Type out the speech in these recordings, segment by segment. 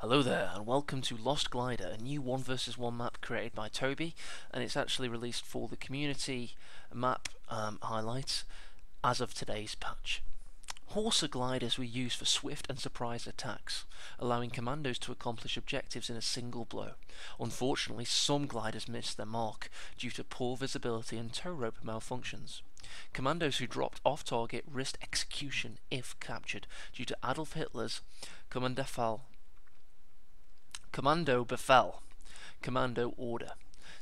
Hello there, and welcome to Lost Glider, a new 1 versus 1 map created by Toby, and it's actually released for the community map highlights as of today's patch. Horser gliders were used for swift and surprise attacks, allowing commandos to accomplish objectives in a single blow. Unfortunately, some gliders missed their mark due to poor visibility and tow rope malfunctions. Commandos who dropped off target risked execution if captured due to Adolf Hitler's Commando Befehl, Commando Order,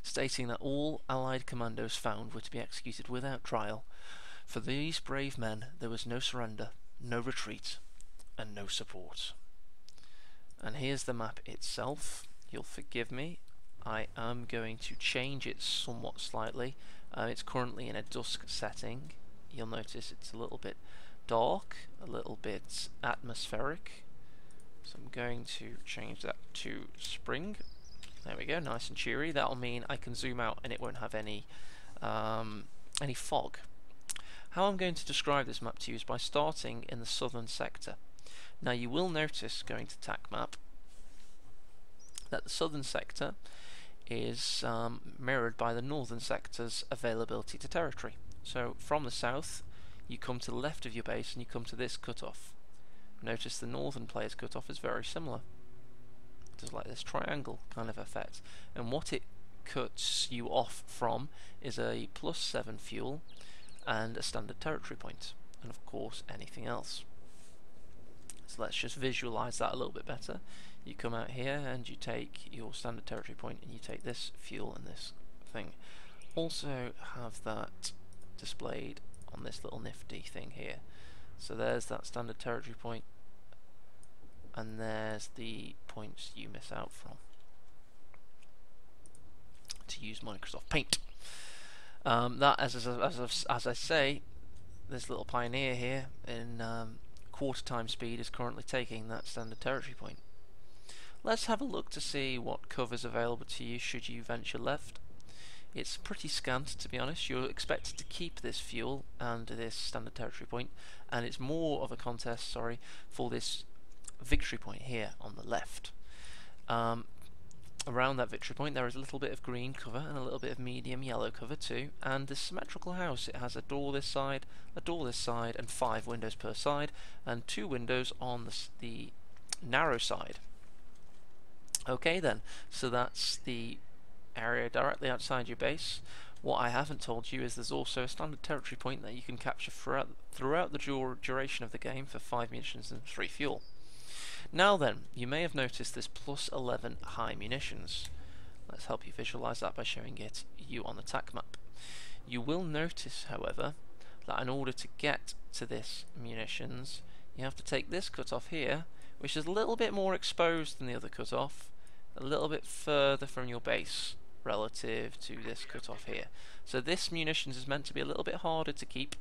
stating that all Allied commandos found were to be executed without trial. For these brave men, there was no surrender, no retreat, and no support. And here's the map itself. You'll forgive me, I am going to change it somewhat slightly. It's currently in a dusk setting. You'll notice it's a little bit dark, a little bit atmospheric. So I'm going to change that to spring. There we go, nice and cheery. That'll mean I can zoom out and it won't have any fog. How I'm going to describe this map to you is by starting in the southern sector. Now you will notice, going to TAC map, that the southern sector is mirrored by the northern sector's availability to territory. So from the south, you come to the left of your base and you come to this cutoff. Notice the northern player's cutoff is very similar. Just like this triangle kind of effect. And what it cuts you off from is a +7 fuel and a standard territory point. And of course anything else. So let's just visualize that a little bit better. You come out here and you take your standard territory point and you take this fuel and this thing. Also have that displayed on this little nifty thing here. So there's that standard territory point, and there's the points you miss out from, to use Microsoft Paint. That, as I say, this little pioneer here in quarter time speed is currently taking that standard territory point. Let's have a look to see what cover is available to you should you venture left. It's pretty scant, to be honest. You're expected to keep this fuel and this standard territory point, and it's more of a contest, for this victory point here on the left. Around that victory point there is a little bit of green cover and a little bit of medium yellow cover too, and the symmetrical house, it has a door this side, a door this side, and 5 windows per side, and 2 windows on the narrow side. Okay then, so that's the area directly outside your base. What I haven't told you is there's also a standard territory point that you can capture throughout the duration of the game for 5 munitions and 3 fuel. Now then, you may have noticed this +11 high munitions. Let's help you visualize that by showing it you on the TAC map. You will notice, however, that in order to get to this munitions, you have to take this cutoff here, which is a little bit more exposed than the other cutoff, a little bit further from your base relative to this cutoff here. So this munitions is meant to be a little bit harder to keep.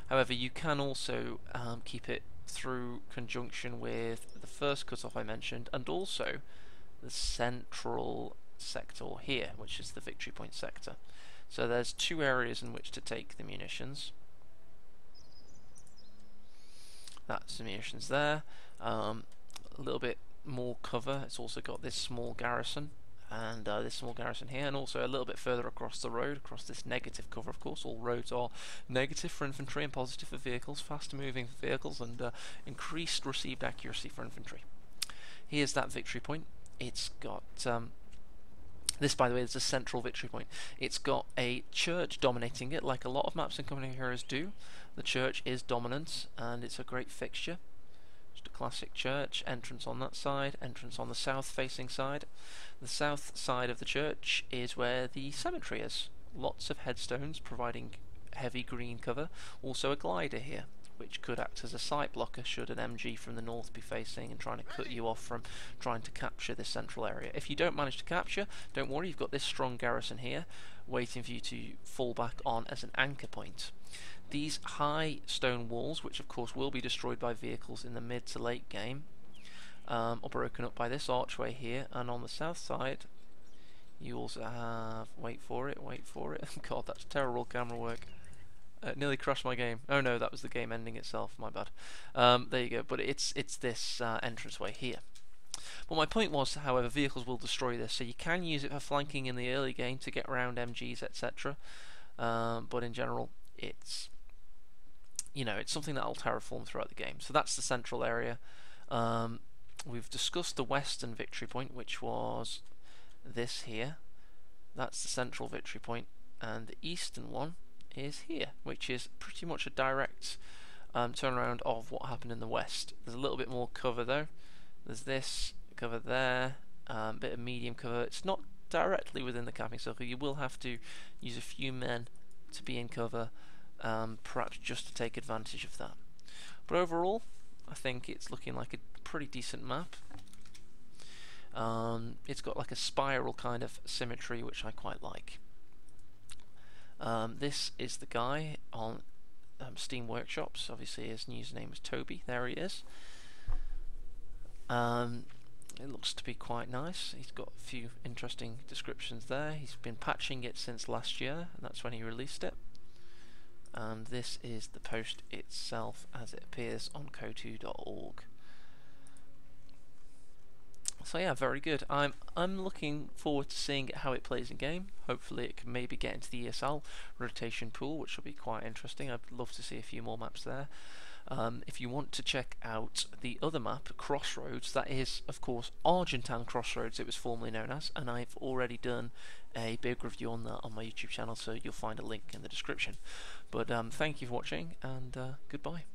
However, you can also keep it through conjunction with the first cutoff I mentioned, and also the central sector here, which is the victory point sector. So there's 2 areas in which to take the munitions. That's the munitions there. A little bit more cover. It's also got this small garrison and this small garrison here, and also a little bit further across the road, across this negative cover. Of course, all roads are negative for infantry and positive for vehicles, faster moving for vehicles, and increased received accuracy for infantry. Here's that victory point. It's got this, by the way, is a central victory point. It's got a church dominating it, like a lot of maps in Company of Heroes do. The church is dominant, and it's a great fixture. Just a classic church. Entrance on that side, entrance on the south facing side. The south side of the church is where the cemetery is. Lots of headstones providing heavy green cover. Also a glider here, which could act as a sight blocker should an MG from the north be facing and trying to cut you off from trying to capture this central area. If you don't manage to capture, don't worry, you've got this strong garrison here waiting for you to fall back on as an anchor point. These high stone walls, which of course will be destroyed by vehicles in the mid to late game, are broken up by this archway here, and on the south side you also have, wait for it, god, that's terrible camera work. Nearly crashed my game. Oh no, that was the game ending itself, my bad. There you go, but it's this entranceway here. But my point was, however, vehicles will destroy this, so you can use it for flanking in the early game to get around MGs, etc. But in general, it's it's something that will terraform throughout the game. So that's the central area. We've discussed the western victory point, which was this here. That's the central victory point, and the eastern one is here, which is pretty much a direct turnaround of what happened in the west. There's a little bit more cover though. There's this cover there, bit of medium cover. It's not directly within the camping circle. You will have to use a few men to be in cover, perhaps just to take advantage of that. But overall, I think it's looking like a pretty decent map. It's got like a spiral kind of symmetry, which I quite like. This is the guy on Steam Workshops. Obviously his username is Toby. There he is. It looks to be quite nice. He's got a few interesting descriptions there. He's been patching it since last year, and that's when he released it. And this is the post itself as it appears on kotu.org. So yeah, very good. I'm looking forward to seeing how it plays in game. Hopefully it can maybe get into the ESL rotation pool, which will be quite interesting. I'd love to see a few more maps there. If you want to check out the other map, Crossroads, that is of course Argentan Crossroads, it was formerly known as, and I've already done a big review on that on my YouTube channel, so you'll find a link in the description. But thank you for watching, and goodbye.